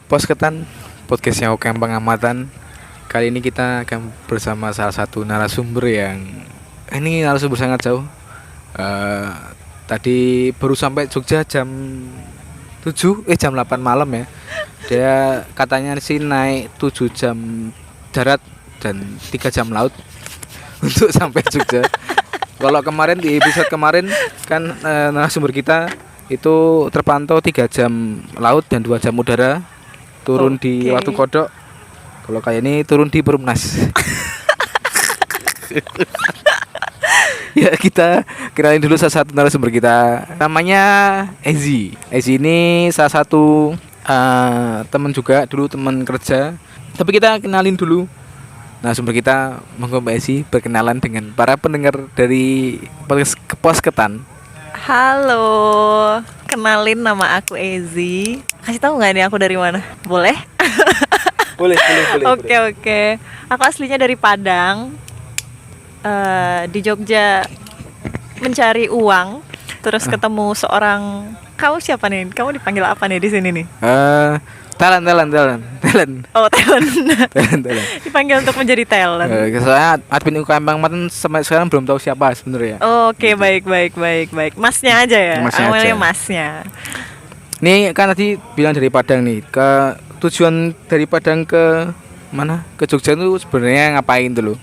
Posketan, podcastnya Okem Pengamatan. Kali ini kita akan bersama salah satu narasumber yang ini narasumber sangat jauh. Tadi baru sampai Jogja jam 8 malam ya. Dia katanya sih naik 7 jam darat dan 3 jam laut untuk sampai Jogja. Kalau kemarin di episode kemarin kan narasumber kita itu terpantau 3 jam laut dan 2 jam udara. Turun di Watu Kodok. Kalau kayak ini turun di Perumnas. Ya, kita kenalin dulu salah satu narasumber kita. Namanya Ezi. Ezi ini salah satu teman juga, dulu teman kerja. Tapi kita kenalin dulu narasumber kita. Monggo Mbak Ezi berkenalan dengan para pendengar dari Posketan. Halo, kenalin nama aku Ezi. Kasih tahu nggak nih aku dari mana? Boleh? Boleh. Oke. Aku aslinya dari Padang. Di Jogja mencari uang, terus ketemu seorang. Kamu siapa nih? Kamu dipanggil apa nih di sini nih? Talent. Oh, talent. Talent. Dipanggil untuk menjadi talent. Soalnya admin UKM Pengamatan sampai sekarang belum tahu siapa sebenarnya. Oke, baik. Masnya aja ya. Awalnya masnya. Nih kan tadi bilang dari Padang nih, ke tujuan dari Padang ke mana? Ke Jogja itu sebenarnya ngapain dulu?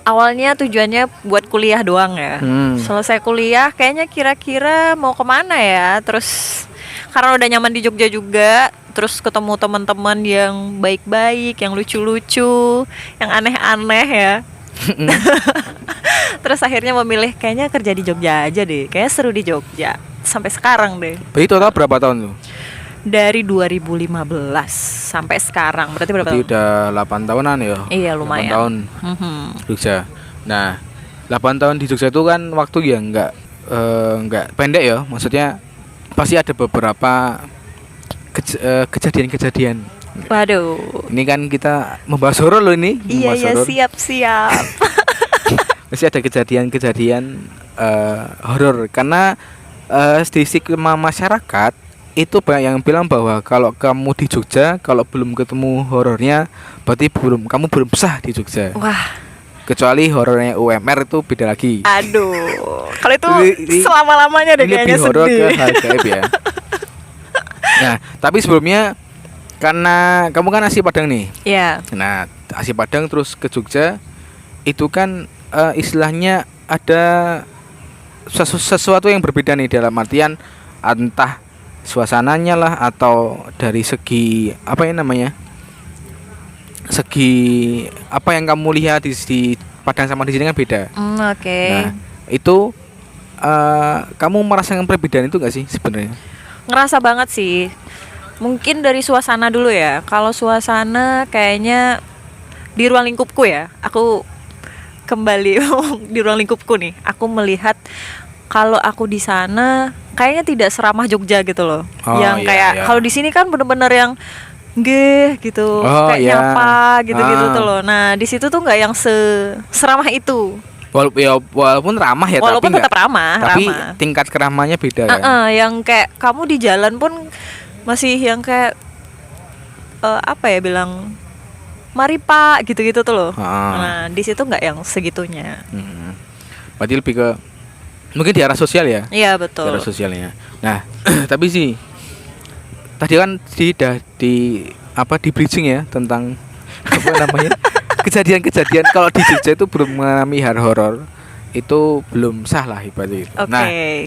Awalnya tujuannya buat kuliah doang ya. Selesai kuliah kayaknya kira-kira mau kemana ya. Terus karena udah nyaman di Jogja juga, terus ketemu teman-teman yang baik-baik, yang lucu-lucu, yang aneh-aneh ya. Terus akhirnya memilih kayaknya kerja di Jogja aja deh. Kayaknya seru di Jogja. Sampai sekarang deh. Berarti total berapa tahun tuh? Dari 2015 sampai sekarang. Berarti berapa Berarti tahun? udah 8 tahunan ya? Iya, lumayan. 8 tahun Jogja. Nah, 8 tahun di Jogja itu kan waktu yang enggak pendek ya. Maksudnya pasti ada beberapa kejadian-kejadian. Waduh. Ini kan kita membahas horor loh ini. Iya, siap. Masih ada kejadian-kejadian horor karena di stigma masyarakat itu banyak yang bilang bahwa kalau kamu di Jogja kalau belum ketemu horornya berarti kamu belum sah di Jogja. Wah. Kecuali horornya UMR itu beda lagi. Aduh. Kalau itu selama-lamanya deh kayaknya lebih horor sedih. ke hal gaib ya. Nah, tapi sebelumnya karena kamu kan asli Padang nih. Iya. Nah, asli Padang terus ke Jogja itu kan istilahnya ada sesuatu yang berbeda nih dalam artian entah suasananya lah atau dari segi apa ya namanya? Segi apa yang kamu lihat di Padang sama di sini kan beda. Oke. Nah, itu kamu merasakan perbedaan itu nggak sih sebenarnya? Ngerasa banget sih. Mungkin dari suasana dulu ya. Kalau suasana kayaknya di ruang lingkupku ya. Aku kembali di ruang lingkupku nih. Aku melihat kalau aku di sana kayaknya tidak seramah Jogja gitu loh. Yang kayak kalau di sini kan bener-bener yang gitu, kayak nyapa gitu-gitu tuh loh. Nah di situ tuh nggak yang seramah itu. Walaupun ramah ya, walaupun tapi tetap ramah. Tingkat keramahnya beda kan. Yang kayak kamu di jalan pun masih yang kayak apa ya bilang, mari Pak gitu-gitu tuh loh. Nah di situ nggak yang segitunya. Berarti lebih ke mungkin di arah sosial ya. Iya betul. Di arah sosialnya. Nah tapi sih tadi kan di bridging ya tentang apa namanya kejadian-kejadian kalau di Jogja itu belum mengalami hal horor itu belum sah lah ibaratnya itu. Okay. Nah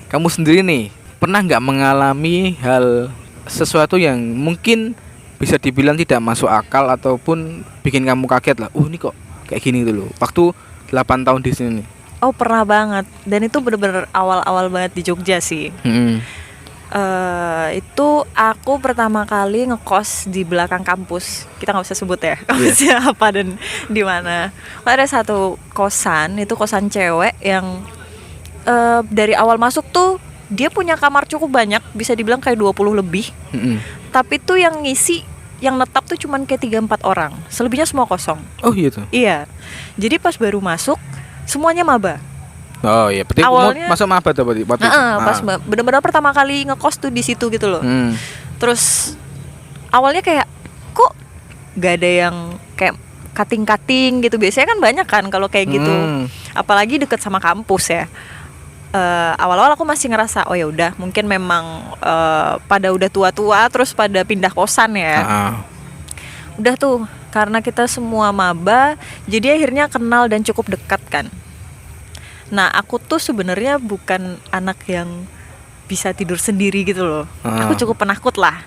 kamu sendiri nih pernah nggak mengalami hal sesuatu yang mungkin bisa dibilang tidak masuk akal ataupun bikin kamu kaget lah. Ini kok kayak gini dulu waktu 8 tahun di sini nih. Oh pernah banget. Dan itu bener-bener awal-awal banget di Jogja sih. Itu aku pertama kali ngekos di belakang kampus. Kita nggak usah sebut ya kampusnya apa dan di mana. Ada satu kosan, itu kosan cewek yang dari awal masuk tuh dia punya kamar cukup banyak, bisa dibilang kayak 20 lebih. Tapi tuh yang ngisi, yang netap tuh cuman kayak 3-4 orang. Selebihnya semua kosong. Oh gitu. Iya. Jadi pas baru masuk semuanya maba. Oh iya, berarti awalnya masuk apa tuh waktu itu? Pas benar-benar pertama kali ngekos tuh di situ gitu loh. Terus awalnya kayak nggak ada yang kayak cutting gitu. Biasanya kan banyak kan kalau kayak gitu, apalagi deket sama kampus ya. Awal-awal aku masih ngerasa oh ya udah mungkin memang pada udah tua-tua terus pada pindah kosan ya. Udah tuh karena kita semua maba, jadi akhirnya kenal dan cukup dekat kan. Nah aku tuh sebenarnya bukan anak yang bisa tidur sendiri gitu loh. Aku cukup penakut lah.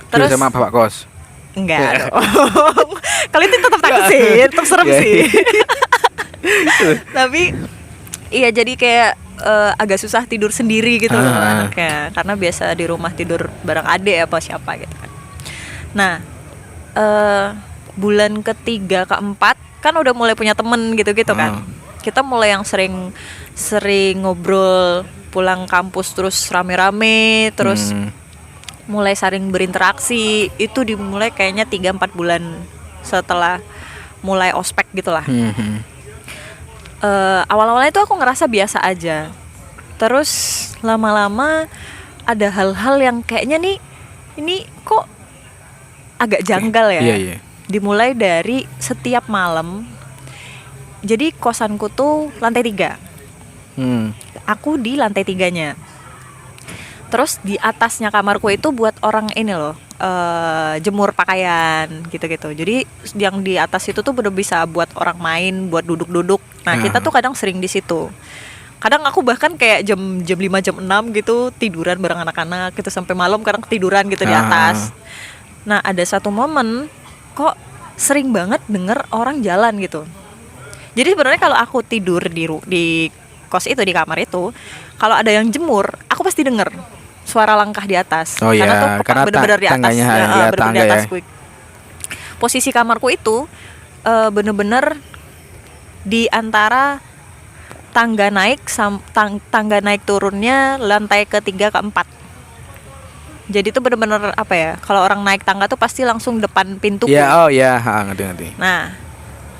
Terus sama bapak kos? Enggak dong. Kalau itu tetap takut sih, tetap serem sih. Tapi iya jadi kayak agak susah tidur sendiri gitu loh anaknya. Karena biasa di rumah tidur bareng adik apa siapa gitu kan. Nah bulan ketiga keempat kan udah mulai punya temen gitu-gitu kan. Kita mulai yang sering ngobrol pulang kampus terus rame-rame terus mulai sering berinteraksi. Itu dimulai kayaknya 3-4 bulan setelah mulai ospek gitulah. Awal-awalnya itu aku ngerasa biasa aja. Terus lama-lama ada hal-hal yang kayaknya nih ini kok agak janggal ya. Iya. Dimulai dari setiap malam. Jadi kosanku tuh lantai 3. Aku di lantai 3-nya. Terus di atasnya kamarku itu buat orang ini loh, jemur pakaian gitu-gitu. Jadi yang di atas itu tuh bener bisa buat orang main, buat duduk-duduk. Nah kita tuh kadang sering di situ. Kadang aku bahkan kayak jam 5 jam 6 gitu tiduran bareng anak-anak gitu sampai malam kadang ketiduran gitu di atas. Nah ada satu momen kok sering banget denger orang jalan gitu. Jadi sebenarnya kalau aku tidur di kos itu, di kamar itu, kalau ada yang jemur, aku pasti denger suara langkah di atas. Oh karena iya, tuh karena bener-bener di atas, bener-bener di atasku. Posisi kamarku itu bener-bener di antara tangga naik tangga naik turunnya lantai ke-3 ke-4. Jadi itu bener-bener apa ya? Kalau orang naik tangga tuh pasti langsung depan pintu. Iya, ngerti. Nah,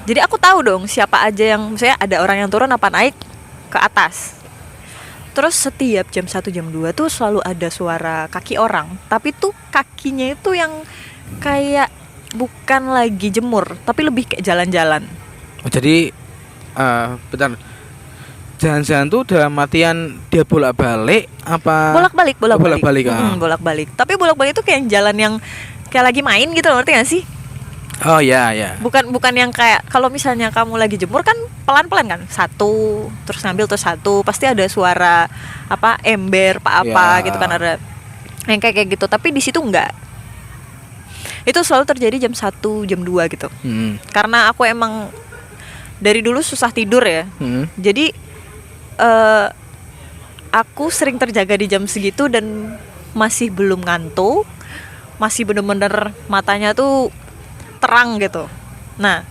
jadi aku tahu dong siapa aja yang misalnya ada orang yang turun apa naik ke atas. Terus setiap jam 1 jam 2 tuh selalu ada suara kaki orang, tapi tuh kakinya itu yang kayak bukan lagi jemur, tapi lebih kayak jalan-jalan. Oh, jadi bentar. Jalan-jalan tuh dalam artian dia bolak-balik apa? Bolak-balik. Bolak-balik. Tapi bolak-balik itu kayak jalan yang kayak lagi main gitu, ngerti gak sih? Oh iya. Bukan yang kayak kalau misalnya kamu lagi jemur kan pelan-pelan kan, satu terus ngambil terus satu, pasti ada suara apa ember apa gitu kan, ada yang kayak gitu. Tapi di situ enggak. Itu selalu terjadi jam 1 jam 2 gitu. Karena aku emang dari dulu susah tidur ya. Jadi aku sering terjaga di jam segitu dan masih belum ngantuk, masih bener-bener matanya tuh terang gitu. Nah,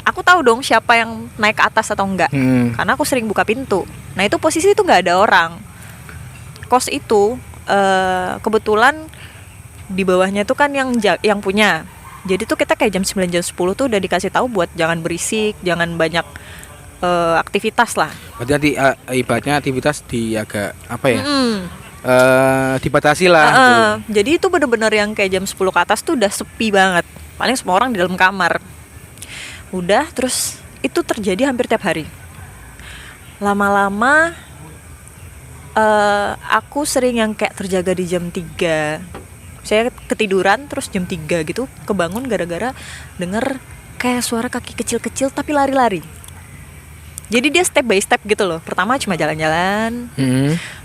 aku tahu dong siapa yang naik ke atas atau enggak, karena aku sering buka pintu. Nah itu posisi itu nggak ada orang. Kos itu kebetulan di bawahnya tuh kan yang punya. Jadi tuh kita kayak jam 9 jam 10 tuh udah dikasih tahu buat jangan berisik, jangan banyak aktivitas lah. Berarti nanti ibaratnya aktivitas di agak apa ya? Dibatasi lah. Jadi itu benar-benar yang kayak jam 10 ke atas tuh udah sepi banget. Paling semua orang di dalam kamar. Udah, terus itu terjadi hampir tiap hari. Lama-lama aku sering yang kayak terjaga di jam 3. Saya ketiduran terus jam 3 gitu kebangun gara-gara denger kayak suara kaki kecil-kecil tapi lari-lari. Jadi dia step by step gitu loh. Pertama cuma jalan-jalan,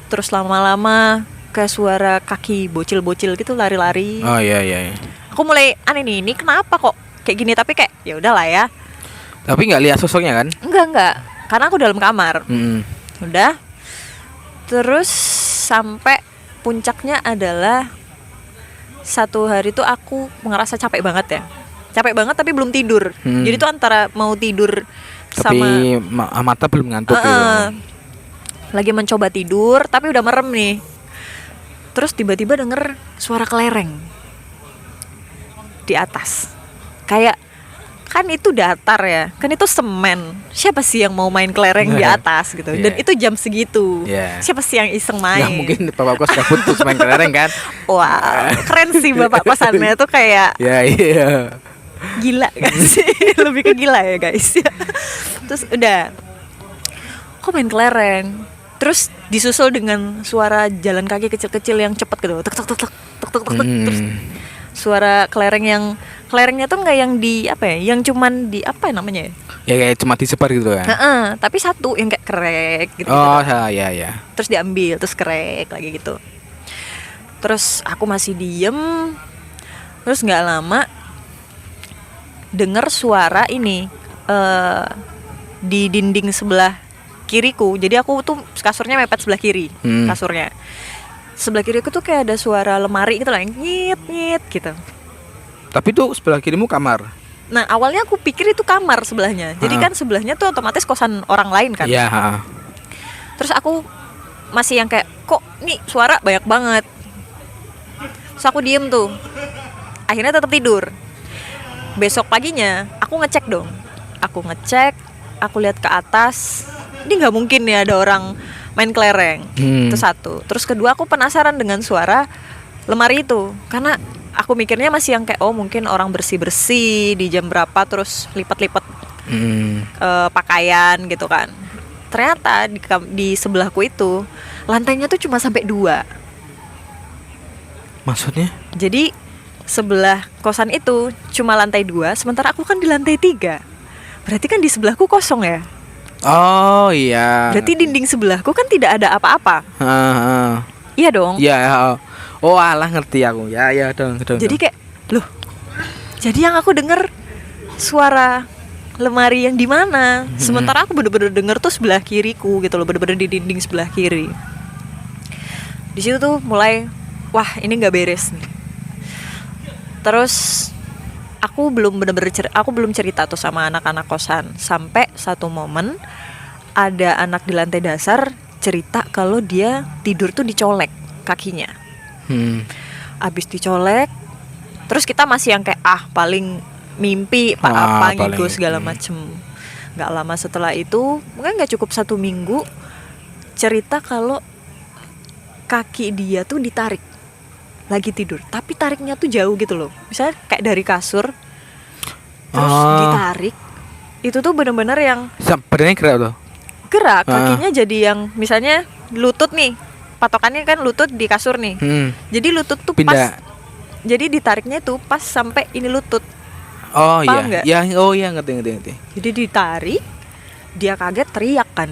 terus lama-lama kayak suara kaki bocil-bocil gitu lari-lari. Oh iya. Aku mulai aneh nih, ini kenapa kok kayak gini, tapi kayak ya udahlah ya. Tapi nggak lihat sosoknya kan? Enggak, karena aku dalam kamar. Udah. Terus sampai puncaknya adalah satu hari tuh aku ngerasa capek banget ya. Capek banget tapi belum tidur. Jadi tuh antara mau tidur tapi mata belum ngantuk gitu. Lagi mencoba tidur tapi udah merem nih. Terus tiba-tiba denger suara kelereng di atas. Kayak kan itu datar ya, kan itu semen. Siapa sih yang mau main kelereng di atas gitu? Dan itu jam segitu. Siapa sih yang iseng main? Ya mungkin bapak kos gak putus main kelereng kan? Wah, keren sih bapak kosannya tuh kayak. Iya. Gila gak sih? Lebih ke gila ya guys. Terus udah, kok main kelereng. Terus disusul dengan suara jalan kaki kecil-kecil yang cepet gitu, tek tek tek tek tek tek tek. Terus suara kelerengnya tuh nggak yang di apa ya, yang cuman di apa namanya Ya kayak cuma disebar gitu kan. tapi satu yang kayak krek gitu, Oh gitu. ya. Terus diambil, terus krek lagi gitu. Terus aku masih diem. Terus nggak lama denger suara ini di dinding sebelah kiriku. Jadi aku tuh kasurnya mepet sebelah kiri. Kasurnya sebelah kiriku tuh kayak ada suara lemari gitu lah, yang nyit nyit gitu. Tapi tuh sebelah kirimu kamar. Nah awalnya aku pikir itu kamar sebelahnya. Jadi kan sebelahnya tuh otomatis kosan orang lain kan. Iya. Terus aku masih yang kayak, kok nih suara banyak banget. Terus aku diem tuh. Akhirnya tetap tidur. Besok paginya aku ngecek dong. Aku ngecek, aku lihat ke atas. Ini nggak mungkin nih ada orang main kelereng. Itu satu. Terus kedua, aku penasaran dengan suara lemari itu, karena aku mikirnya masih yang kayak, oh mungkin orang bersih-bersih di jam berapa terus lipat-lipat pakaian gitu kan. Ternyata di sebelahku itu lantainya tuh cuma sampai 2. Maksudnya? Jadi sebelah kosan itu cuma lantai 2, sementara aku kan di lantai 3. Berarti kan di sebelahku kosong ya. Oh iya. Berarti dinding sebelahku kan tidak ada apa-apa. Iya dong. Iya. Oh alah, ngerti aku. Ya dong. Jadi kayak, loh, jadi yang aku denger suara lemari yang di mana? Sementara aku bener-bener denger tuh sebelah kiriku gitu loh, bener-bener di dinding sebelah kiri. Di situ tuh mulai, wah ini nggak beres nih. Terus aku belum cerita tuh sama anak-anak kosan, sampai satu momen ada anak di lantai dasar cerita kalau dia tidur tuh dicolek kakinya. Abis dicolek, terus kita masih yang kayak paling mimpi apa gitu segala macem. Nggak lama setelah itu, mungkin nggak cukup 1 minggu, cerita kalau kaki dia tuh ditarik lagi tidur, tapi tariknya tuh jauh gitu loh. Misalnya kayak dari kasur terus ditarik, itu tuh bener-bener yang badannya gerak tuh. Gerak, kakinya jadi yang misalnya lutut nih, patokannya kan lutut di kasur nih. Jadi lutut tuh pindah. pas, jadi ditariknya tuh pas sampai ini lutut. Oh paham iya. Gak? Ya, oh iya, ngerti. Jadi ditarik, dia kaget, teriak kan.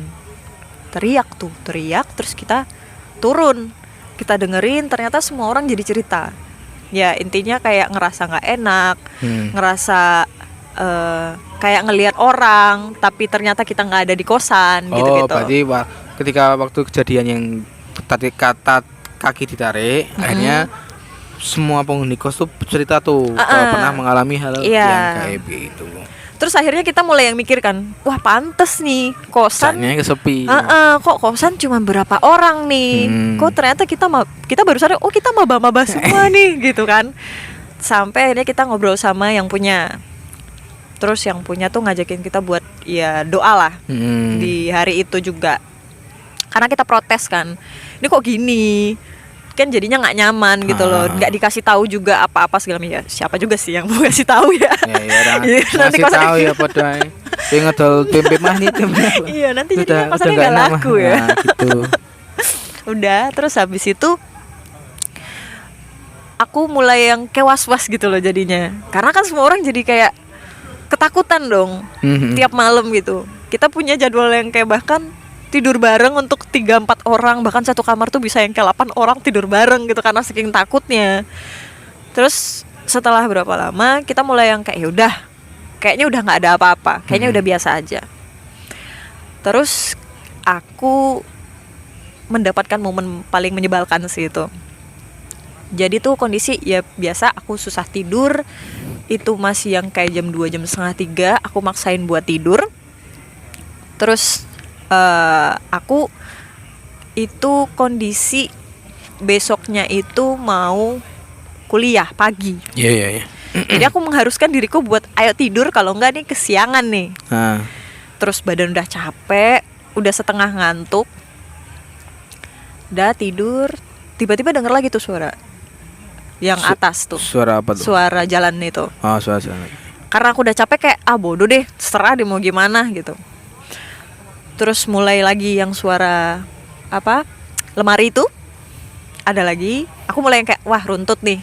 Teriak, terus kita turun. Kita dengerin, ternyata semua orang jadi cerita. Ya intinya kayak ngerasa nggak enak, ngerasa kayak ngelihat orang, tapi ternyata kita nggak ada di kosan, gitu-gitu. Oh berarti ketika waktu kejadian yang tadi kata kaki ditarik, akhirnya semua penghuni kos tuh cerita tuh kalau pernah mengalami hal yang kayak gitu. Terus akhirnya kita mulai yang mikir kan, wah pantes nih kosan kesepi. Kok kosan cuma berapa orang nih? Kok ternyata kita baru sadar, oh kita maba-maba semua nih gitu kan. Sampai akhirnya kita ngobrol sama yang punya. Terus yang punya tuh ngajakin kita buat ya doa lah di hari itu juga. Karena kita protes kan, ini kok gini? Kan jadinya nggak nyaman gitu loh, nggak dikasih tahu juga apa-apa segala macam. Ya, siapa juga sih yang mau kasih tahu ya? Nanti tahu ya pada ngedol tempe mah nih. Iya nanti jadinya kosannya nggak laku ya. Nah, gitu. Udah, terus habis itu aku mulai yang kayak was-was gitu loh jadinya. Karena kan semua orang jadi kayak ketakutan dong tiap malam gitu. Kita punya jadwal yang kayak bahkan tidur bareng untuk 3-4 orang, bahkan satu kamar tuh bisa yang kayak 8 orang tidur bareng gitu karena saking takutnya. Terus setelah berapa lama kita mulai yang kayak yaudah, kayaknya udah nggak ada apa-apa, kayaknya udah biasa aja. Terus aku mendapatkan momen paling menyebalkan sih itu. Jadi tuh kondisi ya biasa, aku susah tidur. Itu masih yang kayak jam 2, jam setengah 3, aku maksain buat tidur. Terus aku itu kondisi besoknya itu mau kuliah pagi. Iya. Jadi aku mengharuskan diriku buat ayo tidur, kalau enggak nih kesiangan nih. Terus badan udah capek, udah setengah ngantuk. Udah tidur, tiba-tiba denger lagi tuh suara yang atas tuh. Suara apa tuh? Suara jalan itu. Oh, suara jalan. Karena aku udah capek kayak bodoh deh, terserah deh mau gimana gitu. Terus mulai lagi yang suara apa lemari itu ada lagi, aku mulai yang kayak wah runtut nih,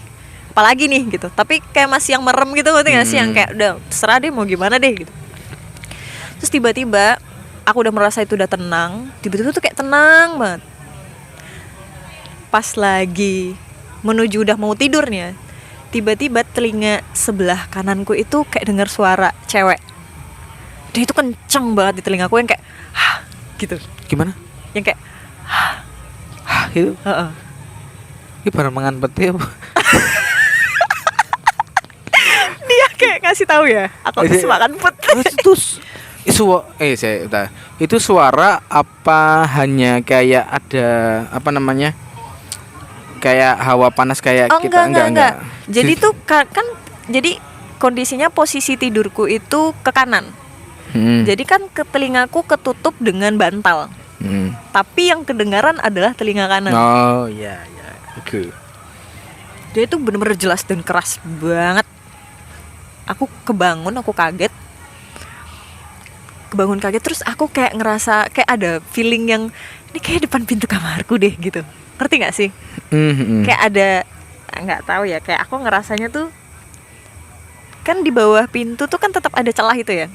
apalagi nih gitu. Tapi kayak masih yang merem gitu, ngerti nggak sih, yang kayak udah terserah deh mau gimana deh gitu. Terus tiba-tiba aku udah merasa itu udah tenang, tiba-tiba tuh kayak tenang banget. Pas lagi menuju udah mau tidurnya, tiba-tiba telinga sebelah kananku itu kayak dengar suara cewek. Dan itu kenceng banget di telingaku yang kayak gitu. Gimana? Yang kayak Itu. heeh. Ini barang mangan peti apa? Dia kayak ngasih tahu ya, aku habis makan put. Itu suara apa hanya kayak ada apa namanya? Kayak hawa panas kayak kita enggak. Jadi tuh kan jadi kondisinya posisi tidurku itu ke kanan. Jadi kan ke telingaku ketutup dengan bantal. Tapi yang kedengaran adalah telinga kanan. Oh iya. Oke. Dia itu bener-bener jelas dan keras banget. Aku kebangun, aku kaget. Kebangun kaget, terus aku kayak ngerasa kayak ada feeling yang ini kayak depan pintu kamarku deh gitu. Ngerti gak sih? Kayak ada, nggak tahu ya, kayak aku ngerasanya tuh kan di bawah pintu tuh kan tetap ada celah itu ya.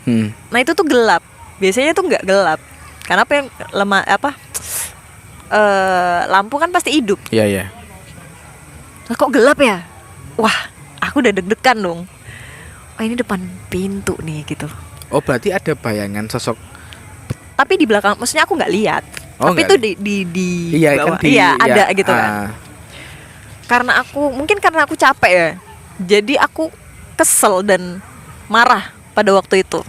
Nah itu tuh gelap. Biasanya tuh nggak gelap. Karena apa yang lampu kan pasti hidup. Iya. Lah kok gelap ya? Wah, aku udah deg-degan dong. Wah ini depan pintu nih gitu. Oh berarti ada bayangan sosok. Tapi di belakang, maksudnya aku nggak lihat. Tapi itu di iya, bawah. kan Iya ada gitu kan. Karena aku capek ya. Jadi aku kesel dan marah pada waktu itu.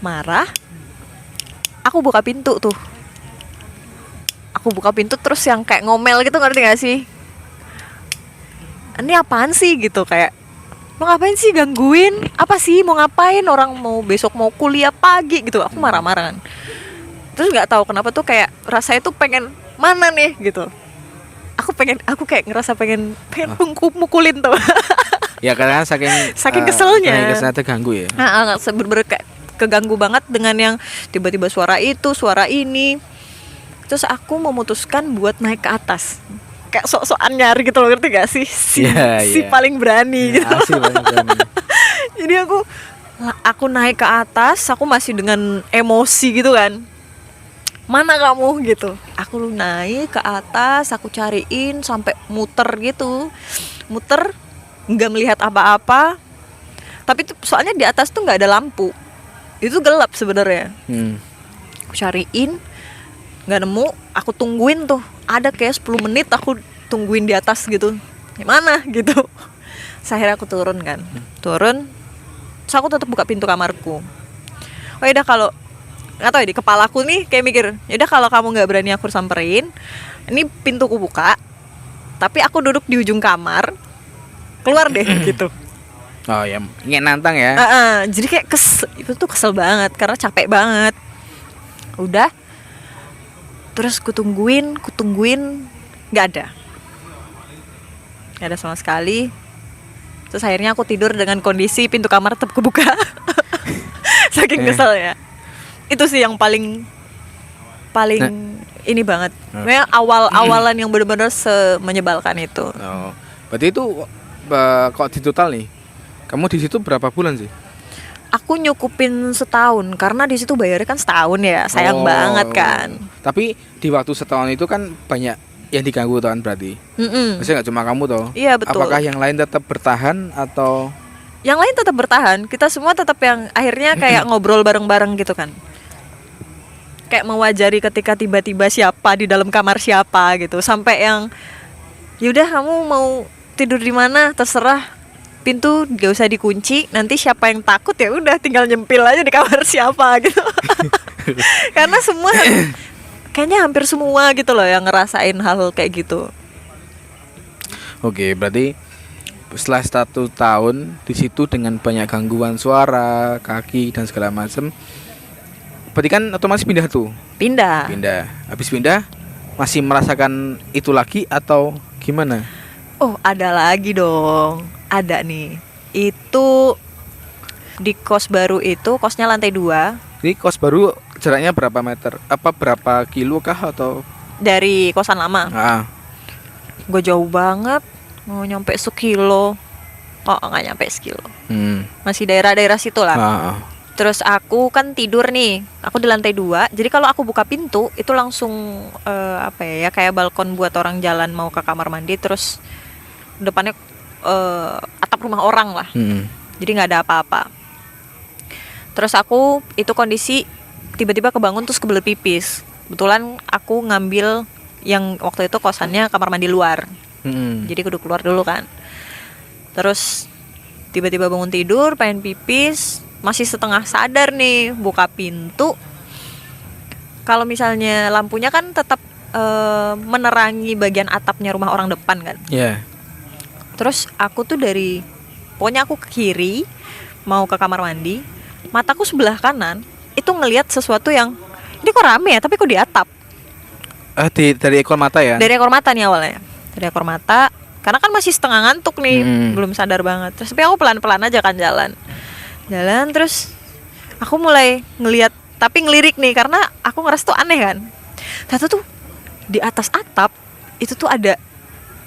Marah. Aku buka pintu tuh. Aku buka pintu terus yang kayak ngomel gitu, ngerti gak sih? Ini apaan sih gitu, kayak mau ngapain sih gangguin? Apa sih mau ngapain? Orang mau besok mau kuliah pagi gitu. Aku marah-marah kan. Terus nggak tahu kenapa tuh kayak rasanya tuh pengen mana nih gitu. Aku kayak ngerasa pengen mukulin tuh. Ya karena saking keselnya. Keselnya terganggu ya. Bener-bener kayak keganggu banget dengan yang tiba-tiba suara itu, suara ini. Terus aku memutuskan buat naik ke atas. Kayak sok-sokan nyari gitu loh, ngerti gak sih? Si paling berani gitu. Paling berani. Jadi aku naik ke atas, aku masih dengan emosi gitu kan. Mana kamu gitu. Aku naik ke atas, aku cariin sampai muter gitu. Muter, nggak melihat apa-apa. Tapi tuh, soalnya di atas tuh nggak ada lampu. Itu gelap sebenarnya. Aku cariin, nggak nemu. Aku tungguin tuh. Ada kayak 10 menit aku tungguin di atas gitu. Gimana gitu. Akhirnya aku turun kan. Turun. Terus aku tetap buka pintu kamarku. Oh yaudah, kalau nggak tahu ya, di kepalaku nih kayak mikir, yaudah kalau kamu nggak berani aku samperin, ini pintuku buka, tapi aku duduk di ujung kamar, keluar deh gitu. Oh ya, ingin nantang ya. Jadi kayak itu tuh kesel banget karena capek banget. Udah. Terus kutungguin, nggak ada sama sekali. Terus akhirnya aku tidur dengan kondisi pintu kamar tetap kebuka. Saking kesel ya. Itu sih yang paling ini banget. Memang awalan yang benar-benar menyebalkan itu. Oh, berarti itu kok di total nih, kamu di situ berapa bulan sih? Aku nyukupin setahun karena di situ bayarnya kan setahun ya, sayang banget kan. Tapi di waktu setahun itu kan banyak yang diganggu kan berarti. Maksudnya nggak cuma kamu toh? Iya betul. Apakah yang lain tetap bertahan atau? Yang lain tetap bertahan. Kita semua tetap yang akhirnya kayak ngobrol bareng-bareng gitu kan. Kayak mewajari ketika tiba-tiba siapa di dalam kamar siapa gitu. Sampai yang yaudah kamu mau tidur di mana terserah. Pintu gak usah dikunci, nanti siapa yang takut ya udah tinggal nyempil aja di kamar siapa gitu. Karena semua kayaknya hampir semua gitu loh yang ngerasain hal kayak gitu. Oke, berarti setelah 1 tahun di situ dengan banyak gangguan suara, kaki dan segala macam, berarti kan otomatis pindah tuh. Pindah. Habis pindah masih merasakan itu lagi atau gimana? Oh, ada lagi dong. Ada nih. Itu Di kos baru itu kosnya lantai 2. Ini kos baru jaraknya berapa meter? Apa berapa kilo kah atau? Dari kosan lama. Ah, Gue jauh banget, mau nyampe sekilo. Oh nggak nyampe sekilo, masih daerah-daerah situ lah. ah. Terus aku kan tidur nih, aku di lantai 2. Jadi kalau aku buka pintu itu langsung apa ya, kayak balkon buat orang jalan mau ke kamar mandi. Terus depannya atap rumah orang lah. Jadi nggak ada apa-apa. Terus aku itu kondisi tiba-tiba kebangun terus kebelet pipis. Kebetulan aku ngambil yang waktu itu kosannya kamar mandi luar. Jadi kudu keluar dulu kan. Terus tiba-tiba bangun tidur, pengen pipis, masih setengah sadar nih, buka pintu. Kalau misalnya lampunya kan tetap menerangi bagian atapnya rumah orang depan kan. Ya. Terus aku tuh pokoknya aku ke kiri mau ke kamar mandi, mataku sebelah kanan itu ngelihat sesuatu yang ini kok rame ya, tapi kok di atap. Dari ekor mata ya? Dari ekor mata nih awalnya. Dari ekor mata, karena kan masih setengah ngantuk nih, belum sadar banget. Terus tapi aku pelan-pelan aja kan jalan terus aku mulai ngelihat, tapi ngelirik nih karena aku ngerasa tuh aneh kan. Ternyata tuh di atas atap itu tuh ada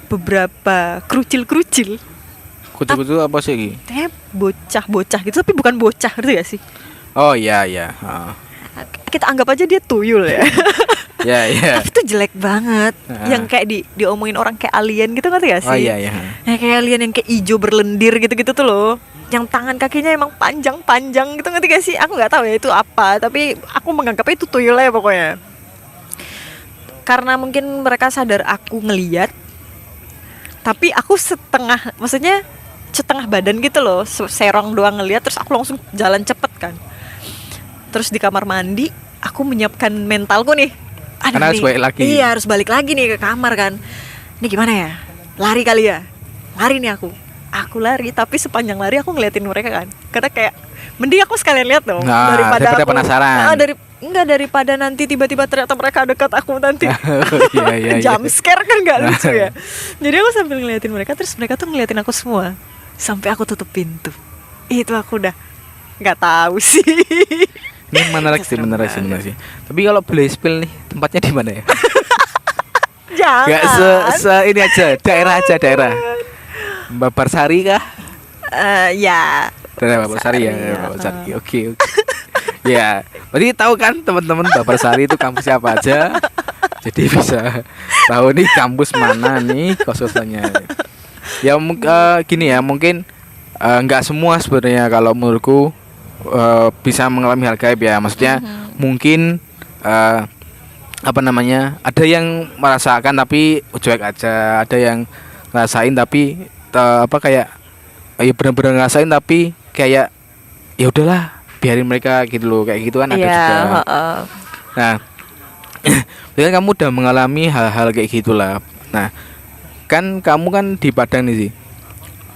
beberapa kerucil-kerucil. Kutu-kutu apa sih Ki? Kayak bocah-bocah gitu, tapi bukan bocah, ngerti gak sih? Oh iya. Kita anggap aja dia tuyul ya. Ya. Tapi tuh jelek banget. Yang kayak diomongin orang kayak alien gitu, ngerti gak sih? Oh iya. Kayak alien yang kayak hijau berlendir gitu-gitu tuh loh. Yang tangan kakinya emang panjang-panjang gitu, ngerti gak sih? Aku nggak tahu ya itu apa, tapi aku menganggapnya itu tuyul ya pokoknya. Karena mungkin mereka sadar aku ngeliat, tapi aku maksudnya setengah badan gitu loh, serong doang ngeliat. Terus aku langsung jalan cepet kan. Terus di kamar mandi aku menyiapkan mentalku nih. Karena harus balik lagi. Iya, harus balik lagi nih ke kamar kan. Ini gimana ya? Lari kali ya? Lari nih aku lari, tapi sepanjang lari aku ngeliatin mereka kan. Karena kayak mending aku sekalian lihat dong, daripada aku penasaran. Daripada nanti tiba-tiba ternyata mereka dekat aku nanti. Iya. Jump scare kan gak lucu ya. Jadi aku sambil ngeliatin mereka, terus mereka tuh ngeliatin aku semua sampai aku tutup pintu. Itu aku udah nggak tahu sih. Ini menarik sih. Tapi kalau boleh spill nih, tempatnya di mana ya? Jangan. Gak ini aja, daerah. Babarsari kah? Ya. Daerah Babarsari ya. Babarsari. Oke. Ya, berarti tahu kan teman-teman Babarsari itu kampusnya apa aja. Jadi bisa tahu nih kampus mana nih kos-kosannya. Ya gini ya, mungkin nggak semua sebenarnya kalau menurutku bisa mengalami hal gaib ya. Maksudnya mungkin ada yang merasakan tapi cuek aja, ada yang ngerasain tapi kayak ya benar-benar ngerasain tapi kayak ya udahlah biarin mereka gitu loh, kayak gitu kan ada juga. Nah, kan kamu udah mengalami hal-hal kayak gitulah. Nah, kan kamu kan di Padang nih sih.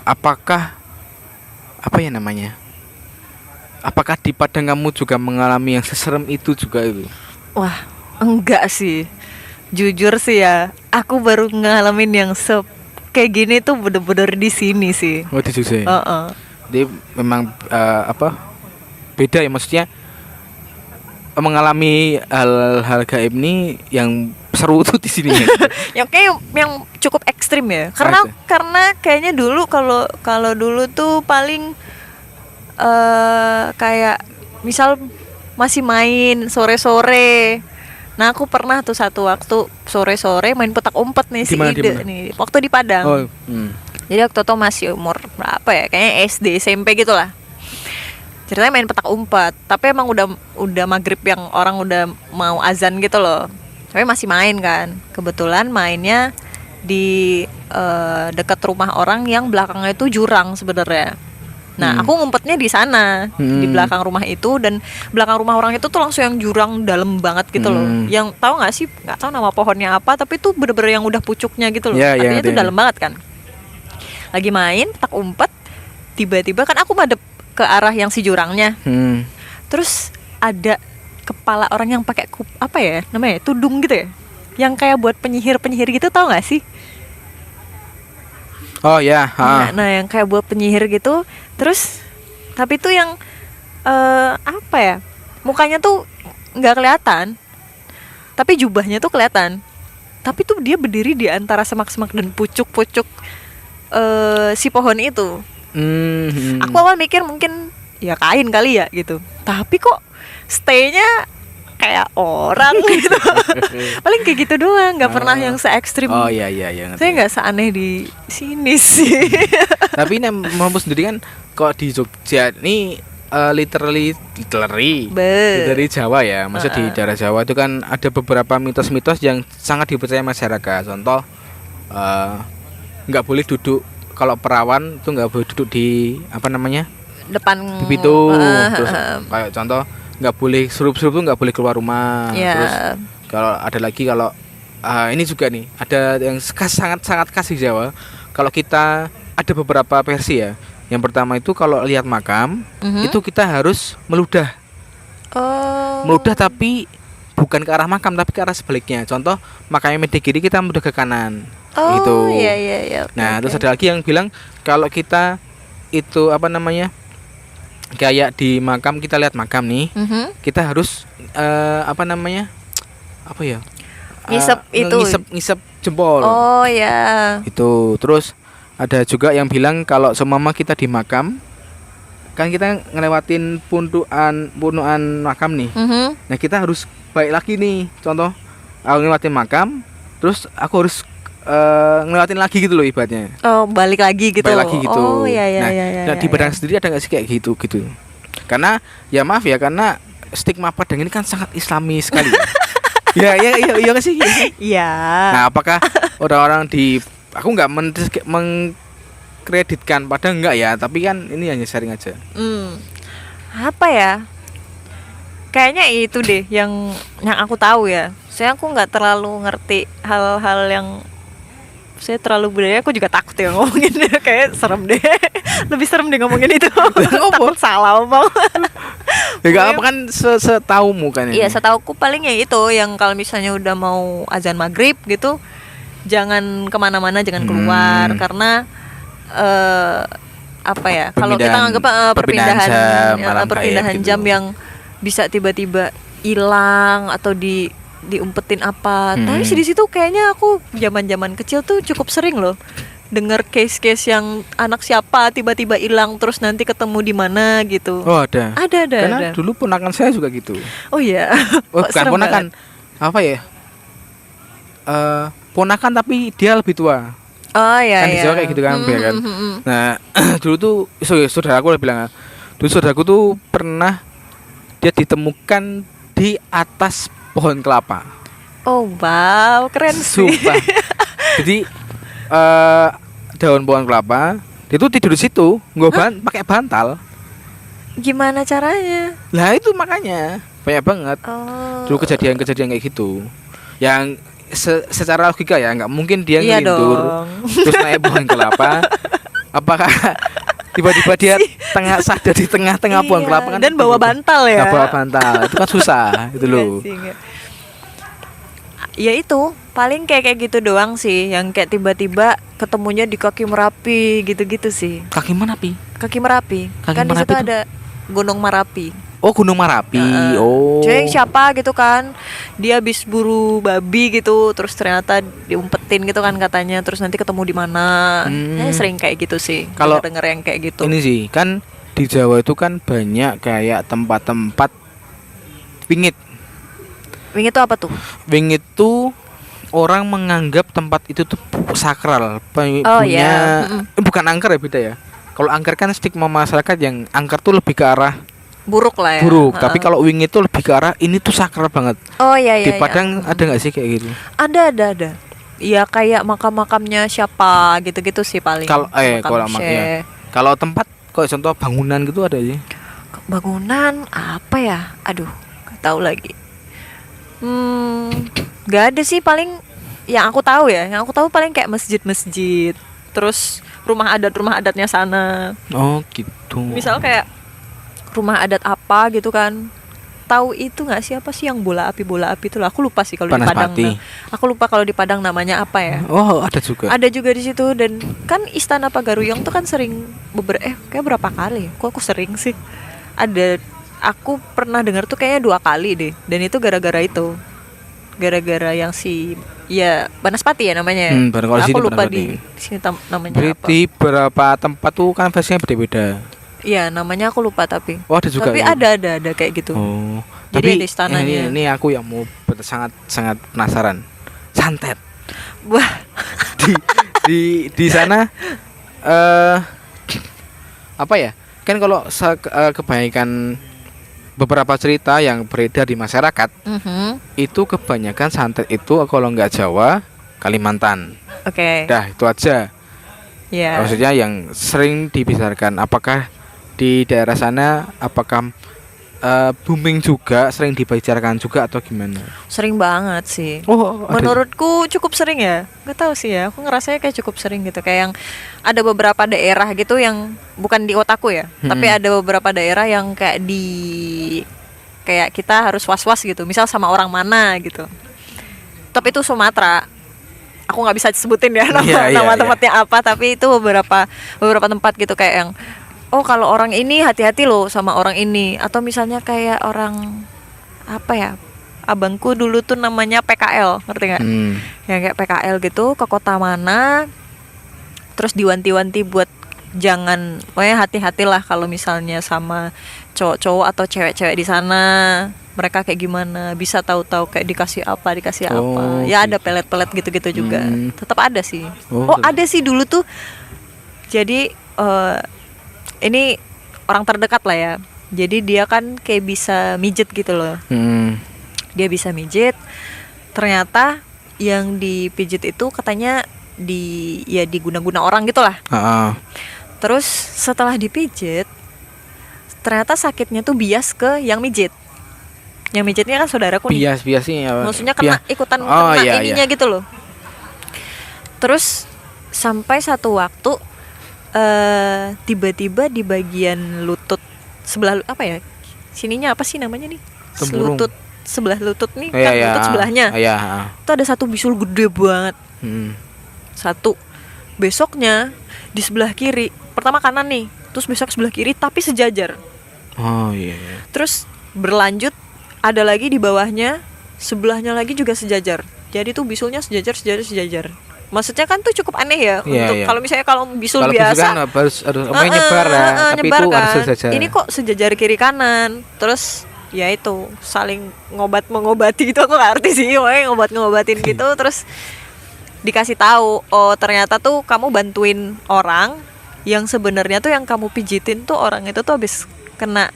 Apakah Apakah di Padang kamu juga mengalami yang seserem itu juga itu? Wah, enggak sih. Jujur sih ya, aku baru ngalamin yang kayak gini tuh bener-bener di sini sih. Oh, di Jogja. Jadi memang beda ya, maksudnya mengalami hal-hal gaib ini yang seru tuh di sini. yang cukup ekstrim ya. Karena kayaknya dulu kalau dulu tuh paling kayak misal masih main sore-sore. Nah aku pernah tuh satu waktu sore-sore main petak umpet nih, dimana? Nih waktu di Padang. Jadi waktu itu masih umur berapa ya, kayaknya SD SMP gitu lah. Ceritanya main petak umpet, tapi emang udah maghrib yang orang udah mau azan gitu loh. Tapi masih main kan. Kebetulan mainnya di dekat rumah orang yang belakangnya itu jurang sebenarnya. Nah, aku ngumpetnya di sana, di belakang rumah itu, dan belakang rumah orang itu tuh langsung yang jurang dalam banget gitu loh. Yang tahu nggak sih? Nggak tahu nama pohonnya apa, tapi itu bener-bener yang udah pucuknya gitu loh. Artinya itu dalam banget kan. Lagi main tak umpet, tiba-tiba kan aku madep ke arah yang si jurangnya. Terus ada kepala orang yang pakai apa ya namanya, tudung gitu ya, yang kayak buat penyihir gitu, tahu nggak sih? Oh ya. Nah yang kayak buat penyihir gitu. Terus Tapi tuh yang apa ya? Mukanya tuh nggak kelihatan, tapi jubahnya tuh kelihatan. Tapi tuh dia berdiri di antara semak-semak dan pucuk-pucuk si pohon itu. Aku awal mikir mungkin ya kain kali ya gitu. Tapi kok stay-nya kayak orang gitu. Paling kayak gitu doang, nggak pernah yang se-ekstrim. Oh iya ngerti. Saya nggak seaneh di sini sih. Tapi ini mampu sendiri kan kok di Jogja ini literally dari Jawa ya. Maksud di daerah Jawa itu kan ada beberapa mitos-mitos yang sangat dipercaya masyarakat. Contoh nggak boleh duduk, kalau perawan tuh nggak boleh duduk di apa namanya, depan pintu. Terus kayak contoh nggak boleh surup-surup tuh nggak boleh keluar rumah. Terus kalau ada lagi, kalau ini juga nih ada yang sangat khas di Jawa. Kalau kita ada beberapa versi ya. Yang pertama itu kalau lihat makam itu kita harus meludah. Meludah tapi bukan ke arah makam tapi ke arah sebaliknya. Contoh makamnya media kiri, kita meludah ke kanan. Gitu. Iya. Nah, terus ada lagi yang bilang kalau kita itu apa namanya, kayak di makam, kita lihat makam nih, kita harus apa namanya, apa ya, ngisep jempol. Oh ya. Itu. Terus ada juga yang bilang kalau seumpama kita di makam, kan kita ngelewatin pundukan makam nih. Nah kita harus balik lagi nih. Contoh aku ngelewatin makam, terus aku harus ngelewatin lagi gitu loh ibaratnya. Oh, balik lagi gitu. Balik lagi gitu. Oh iya. Nah di Padang sendiri ada nggak sih kayak gitu? Karena ya maaf ya, karena stigma Padang ini kan sangat Islami sekali. ya nggak sih? Iya. Nah apakah orang-orang di, aku nggak mengkreditkan Padang, enggak ya, tapi kan ini hanya sharing aja. Apa ya? Kayaknya itu deh yang aku tahu ya. Saya aku nggak terlalu ngerti hal-hal yang, saya terlalu budaya, aku juga takut ya ngomongin. Kayak serem deh. Lebih serem deh ngomongin itu. Takut salah omong. Ya gak apa kan, setaumu kan ini. Iya, setauku paling ya itu, yang kalau misalnya udah mau azan maghrib gitu, jangan kemana-mana, jangan keluar, karena apa ya, kalau kita anggap perpindahan jam gitu. yang bisa tiba-tiba hilang atau diumpetin apa. Tapi di situ kayaknya aku zaman kecil tuh cukup sering loh dengar case-case yang anak siapa tiba-tiba hilang terus nanti ketemu di mana gitu. Oh ada. Ada. Karena dulu ponakan saya juga gitu. Oh iya. Oh bukan ponakan banget. Apa ya? Ponakan tapi dia lebih tua. Oh iya. Kan di Jawa kayak gitu kan, kan. Nah dulu tuh saudaraku bilang, dulu saudaraku tuh pernah dia ditemukan di atas pohon kelapa. Oh wow, keren sih. Sumpah. Jadi daun pohon kelapa, dia tuh tidur di situ, pakai bantal. Gimana caranya? Lah itu makanya banyak banget. Dulu kejadian kayak gitu. Yang secara logika ya nggak mungkin dia ngelindur terus naik pohon kelapa. Apakah tiba-tiba dia sadar di tengah-tengah pohon kelapa kan? Dan bawa bantal ya? Bawa bantal, itu kan susah itu loh. Ya itu paling kayak gitu doang sih, yang kayak tiba-tiba ketemunya di kaki Merapi gitu-gitu sih. Kaki mana pi? Kaki Merapi. Kan di situ ada Gunung Merapi. Oh Gunung Merapi. Jadi siapa gitu kan, dia habis buru babi gitu, terus ternyata diumpetin gitu kan katanya, terus nanti ketemu di mana. Sering kayak gitu sih. Kalau denger yang kayak gitu. Ini sih kan di Jawa itu kan banyak kayak tempat-tempat wingit. Wingit itu apa tuh? Wingit itu orang menganggap tempat itu tuh sakral, bukan angker ya, beda ya. Kalau angker kan stigma masyarakat yang angker tuh lebih ke arah buruk lah ya. Tapi kalau wingit itu lebih ke arah ini tuh sakral banget. Oh iya. Di Padang ada nggak sih kayak gitu? Ada. Iya kayak makam-makamnya siapa gitu-gitu sih paling. Kalau tempat kok contoh bangunan gitu ada sih. Bangunan apa ya? Aduh, nggak tahu lagi. Gak ada sih, paling yang aku tahu paling kayak masjid-masjid, terus rumah adatnya sana. Oh gitu. Misal kayak rumah adat apa gitu kan, tahu itu nggak sih, apa sih yang bola api itu lah, aku lupa sih kalau di Panas Padang. Pati. Aku lupa kalau di Padang namanya apa ya. Oh, ada juga. Ada juga di situ. Dan kan Istana Pagaruyung tuh kan sering kayak berapa kali? Kok aku sering sih? Aku pernah dengar tuh kayaknya 2 kali deh. Dan itu gara-gara itu. Gara-gara yang ya Banaspati ya namanya. Kalau Aku sini lupa Banaspati. di sini namanya apa. Berarti beberapa tempat tuh kan versinya beda-beda. Iya, namanya aku lupa tapi. Oh, ada juga. Tapi ya? ada kayak gitu. Oh. Jadi Tapi ada istananya. ini aku yang mau sangat penasaran. Santet. Wah, Di sana apa ya? Kan kalau kebanyakan beberapa cerita yang beredar di masyarakat itu kebanyakan santet itu kalau nggak Jawa, Kalimantan. Oke. Dah itu aja. Ya. Maksudnya yang sering dibicarakan. Apakah di daerah sana apakah booming juga, sering dibicarakan juga atau gimana? Sering banget sih. Oh, ada. Menurutku cukup sering ya. Gak tahu sih ya. Aku ngerasanya kayak cukup sering gitu. Kayak yang ada beberapa daerah gitu yang bukan di otakku ya. Tapi ada beberapa daerah yang kayak kita harus was-was gitu. Misal sama orang mana gitu. Tapi itu Sumatera. Aku nggak bisa sebutin ya nama tempatnya apa. Tapi itu beberapa tempat gitu kayak yang oh kalau orang ini hati-hati loh sama orang ini. Atau misalnya kayak orang apa ya, abangku dulu tuh namanya PKL, ngerti nggak? Yang kayak PKL gitu ke kota mana, terus diwanti-wanti buat jangan, pokoknya hati-hatilah kalau misalnya sama cowok-cowok atau cewek-cewek di sana, mereka kayak gimana, bisa tahu-tahu kayak dikasih apa ya, ada pelet-pelet gitu-gitu juga. Tetap ada sih. Ada sih dulu tuh. Jadi ini orang terdekat lah ya. Jadi dia kan kayak bisa mijet gitu loh. Dia bisa mijet. Ternyata yang dipijit itu katanya diguna-guna orang gitulah. Terus setelah dipijit, ternyata sakitnya tuh bias ke yang mijet. Yang mijetnya kan saudaraku nih. Biasnya. Maksudnya kena ikutan ininya gitu loh. Terus sampai satu waktu tiba-tiba di bagian lutut sebelah apa ya, sininya apa sih namanya nih, Tempurung. lutut sebelah lutut nih kan, lutut sebelahnya itu ada satu bisul gede banget. Satu, besoknya di sebelah kiri, pertama kanan nih, terus besok sebelah kiri tapi sejajar. Terus berlanjut ada lagi di bawahnya, sebelahnya lagi juga sejajar. Jadi tuh bisulnya sejajar. Maksudnya kan tuh cukup aneh ya untuk kalau misalnya kalau bisul biasa kan harus menyebar ya, tapi nyebar itu kan. harus sejajar. Ini kok sejajar kiri kanan. Terus ya itu saling mengobati gitu, aku nggak ngerti sih, pokoknya ngobatin gitu. Terus dikasih tahu, oh ternyata tuh kamu bantuin orang yang sebenarnya tuh yang kamu pijitin tuh orang itu tuh habis kena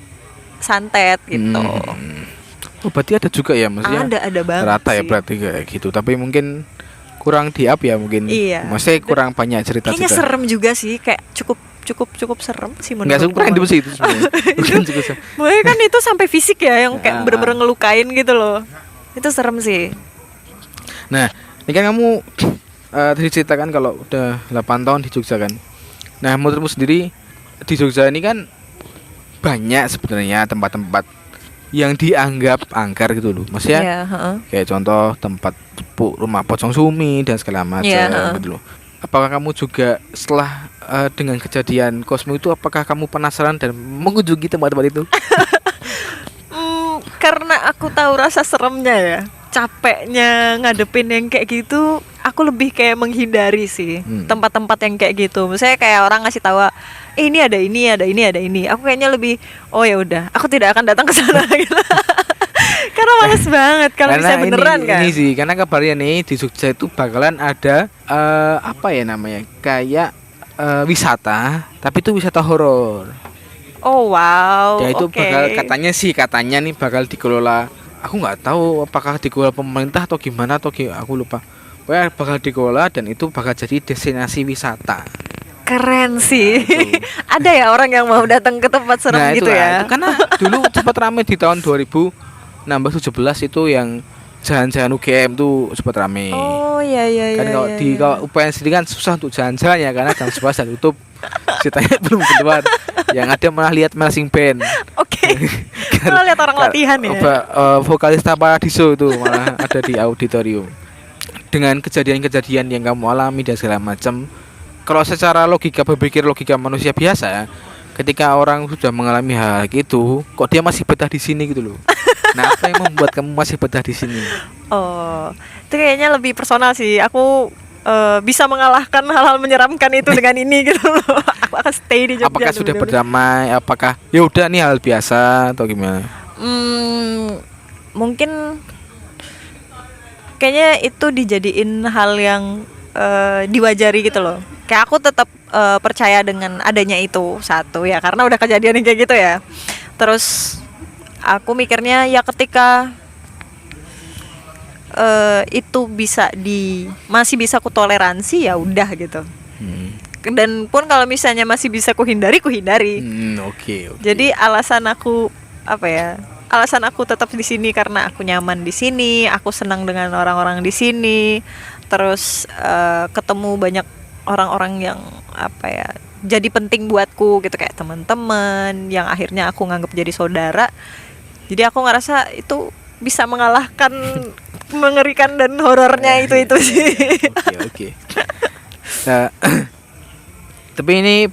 santet gitu. Berarti ada juga ya, maksudnya ada banget rata sih. Ya berarti kayak gitu, tapi mungkin kurang di up ya mungkin. Iya. Maksudnya kurang banyak cerita kayaknya juga. Serem juga sih, kayak cukup serem sih menurut. Enggak kurang itu sih itu sebenarnya. Bukan juga. Boleh kan itu sampai fisik ya, yang kayak bener-bener ngelukain gitu loh. Itu serem sih. Nah, ini kan kamu tadi ceritakan kalau udah 8 tahun di Jogja kan. Nah, menurutmu sendiri di Jogja ini kan banyak sebenarnya tempat-tempat yang dianggap angker gitu loh. Maksudnya kayak contoh tempat rumah pocong sumi dan segala macam gitu loh. Apakah kamu juga setelah dengan kejadian Cosmo itu, apakah kamu penasaran dan mengunjungi tempat-tempat itu? Karena aku tahu rasa seremnya ya, capeknya ngadepin yang kayak gitu, aku lebih kayak menghindari sih tempat-tempat yang kayak gitu. Misalnya kayak orang ngasih tahu, ini ada ini, aku kayaknya lebih, oh ya udah, aku tidak akan datang ke sana gitu. Karena males banget kalau bisa beneran kan. Ini sih, karena kabarnya nih di Jogja itu bakalan ada apa ya namanya, kayak wisata, tapi itu wisata horor. Oh wow. Ya itu katanya nih bakal dikelola. Aku nggak tahu apakah dikelola pemerintah atau gimana aku lupa. Pokoknya bakal dikelola dan itu bakal jadi destinasi wisata. Keren sih. Ada ya orang yang mau datang ke tempat serem gitu ya. Itu karena dulu sempat ramai di tahun 2016-17 itu yang jalan-jalan UGM tuh sempat ramai. Oh iya. Kan kalau UPN sendiri kan susah untuk jalan-jalan ya, karena jam 11 sudah tutup. Ceritanya belum keluar. Yang ada malah lihat marching band. Oke. Kalau lihat orang latihan ya. Vokalis Paradiso itu malah ada di auditorium. Dengan kejadian-kejadian yang kamu alami dan segala macam, kalau secara logika berpikir logika manusia biasa, ketika orang sudah mengalami hal gitu, kok dia masih betah di sini gitu loh. Nah, apa yang membuat kamu masih betah di sini? Oh, itu kayaknya lebih personal sih. Aku bisa mengalahkan hal-hal menyeramkan itu dengan ini gitu loh. Aku akan stay di Jogja. Apakah sudah berdamai? Apakah ya udah nih hal biasa atau gimana? Mungkin kayaknya itu dijadiin hal yang diwajari gitu loh. Kayak aku tetap percaya dengan adanya itu satu ya, karena udah kejadian yang kayak gitu ya. Terus aku mikirnya ya ketika itu masih bisa ku toleransi ya udah gitu. Dan pun kalau misalnya masih bisa ku hindari. Oke. Jadi alasan aku tetap di sini karena aku nyaman di sini, aku senang dengan orang-orang di sini. Terus ketemu banyak orang-orang yang jadi penting buatku gitu, kayak teman-teman yang akhirnya aku nganggap jadi saudara. Jadi aku ngerasa itu bisa mengalahkan mengerikan dan horornya itu sih. Oke. Nah, tapi ini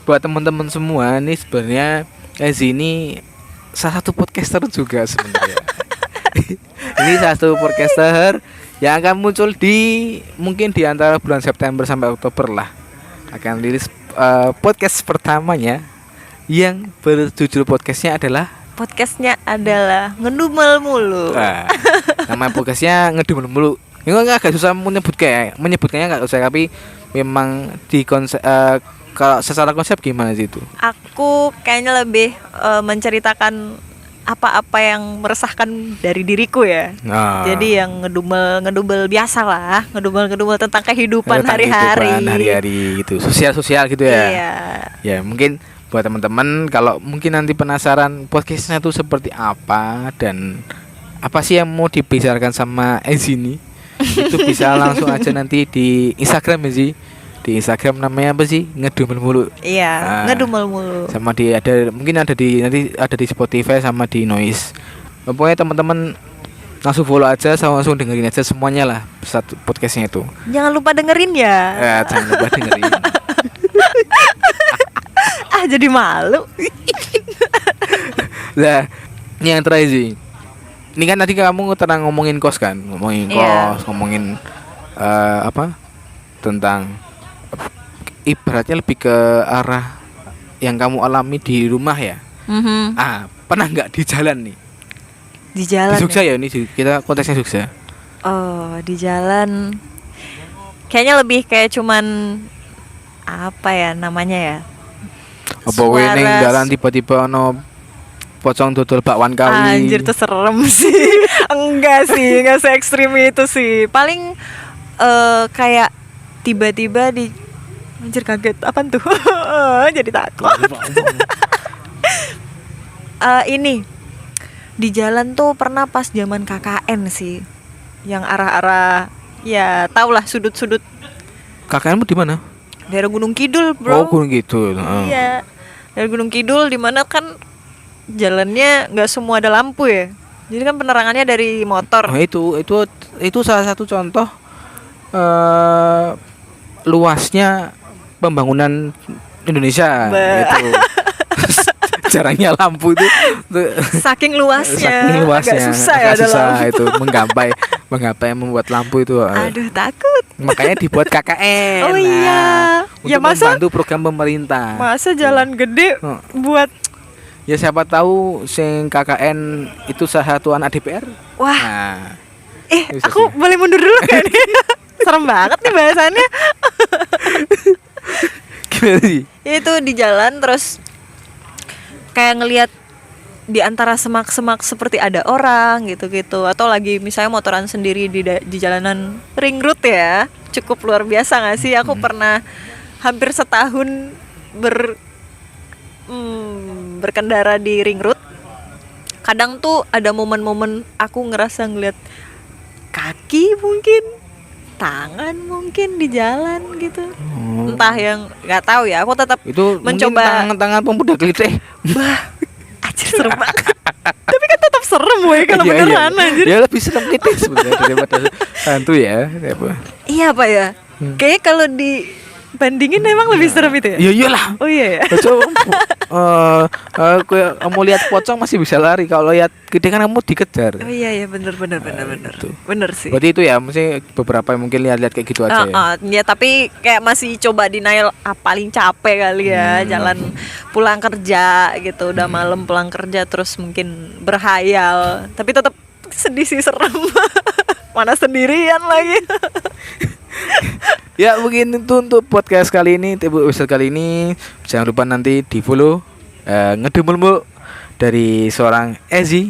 buat teman-teman semua nih, sebenarnya Ezi ini salah satu podcaster juga sebenarnya. Ini salah satu podcaster yang akan muncul mungkin di antara bulan September sampai Oktober lah, akan rilis podcast pertamanya yang berjudul podcastnya adalah Ngedumel Mulu. Nama podcastnya Ngedumel Mulu. Ini agak susah menyebutkannya nggak usah, tapi memang di konsep kalau secara konsep gimana sih itu? Aku kayaknya lebih menceritakan apa-apa yang meresahkan dari diriku ya. Jadi yang ngedumel biasa lah, ngedumel tentang kehidupan hari-hari gitu, sosial gitu ya. Iya. Ya mungkin buat teman-teman kalau mungkin nanti penasaran podcastnya itu seperti apa dan apa sih yang mau dibicarakan sama Ezi ini, itu bisa langsung aja nanti di Instagram Ezi. Di Instagram namanya apa sih? Ngedumel Mulu. Iya, Ngedumel Mulu. Sama mungkin nanti ada di Spotify sama di Noise. Pokoknya teman-teman langsung follow aja, sama langsung dengerin aja semuanya lah satu podcastnya itu. Jangan lupa dengerin ya. Jangan lupa dengerin. Jadi malu. Nah, ini yang terakhir sih. Ini kan tadi kamu terang ngomongin kos kan, ngomongin tentang ibaratnya lebih ke arah yang kamu alami di rumah ya. Pernah nggak di jalan nih? Di jalan. Di Jogja ya ini kita konteksnya Jogja. Oh, di jalan. Kayaknya lebih kayak cuman apa ya namanya ya? Apa ning jalan tiba-tiba ono pocong dodol bakwan kawi. Anjir, tuh serem sih. Enggak se ekstrim itu sih. Paling kayak tiba-tiba anjir, kaget apaan tuh. Jadi takut. Ini di jalan tuh pernah pas zaman KKN sih, yang arah-arah ya tau lah sudut-sudut. KKN-mu di mana? Daerah Gunung Kidul, bro. Oh, Gunung Kidul. Iya, daerah Gunung Kidul, di mana kan jalannya nggak semua ada lampu ya. Jadi kan penerangannya dari motor. Itu salah satu contoh luasnya pembangunan Indonesia gitu. Jarangnya lampu itu saking luasnya agak susah itu menggapai membuat lampu itu. Aduh, takut. Makanya dibuat KKN. Oh iya. Untuk membantu program pemerintah. Masa jalan gede buat ya siapa tahu sing KKN itu salah satu anak DPR. Wah. Nah, aku boleh mundur dulu kan? Serem banget nih bahasannya. Gimana sih? Itu di jalan terus kayak ngelihat di antara semak-semak seperti ada orang gitu-gitu, atau lagi misalnya motoran sendiri di jalanan ring road ya. Cukup luar biasa nggak sih? Aku pernah hampir setahun berkendara di ring road. Kadang tuh ada momen-momen aku ngerasa ngeliat kaki mungkin tangan mungkin di jalan gitu. Oh. Entah yang nggak tahu ya. Aku tetap Itu mungkin mencoba. tangan-tangan pemuda klitih. Anjir serem banget. Tapi kan tetap serem woy kalau Iya, beneran anjir. Ya lebih serem klitih sebenarnya daripada hantu ya. Apa? Iya Pak ya. Kayaknya kalau dibandingin emang lebih serem itu ya. Ya iyalah. Oh iya ya. Kamu lihat pocong masih bisa lari, kalau lihat gede kan kamu dikejar. Oh iya ya bener Gitu. bener sih. Berarti itu ya, mesti beberapa yang mungkin lihat-lihat kayak gitu aja ya. Ya tapi kayak masih coba denial, paling capek kali ya jalan pulang kerja gitu, udah malam pulang kerja terus mungkin berhayal, tapi tetap sedih sih, serem. Mana sendirian lagi. Ya mungkin itu untuk podcast kali ini, episode kali ini. Jangan lupa nanti di follow ngedumul dari seorang Ezi.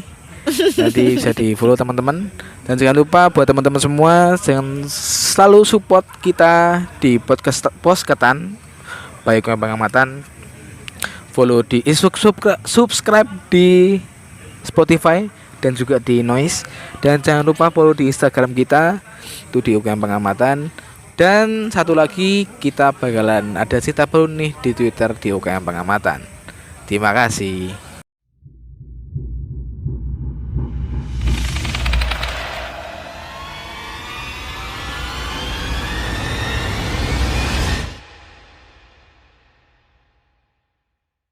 Nanti bisa di follow teman-teman. Dan jangan lupa buat teman-teman semua, jangan selalu support kita di podcast Posketan, baik yang pengamatan. Follow di subscribe di Spotify dan juga di Noise. Dan jangan lupa follow di Instagram kita, itu di UKM Pengamatan. Dan satu lagi, kita bakalan ada cerita baru nih di Twitter di UKM Pengamatan. Terima kasih.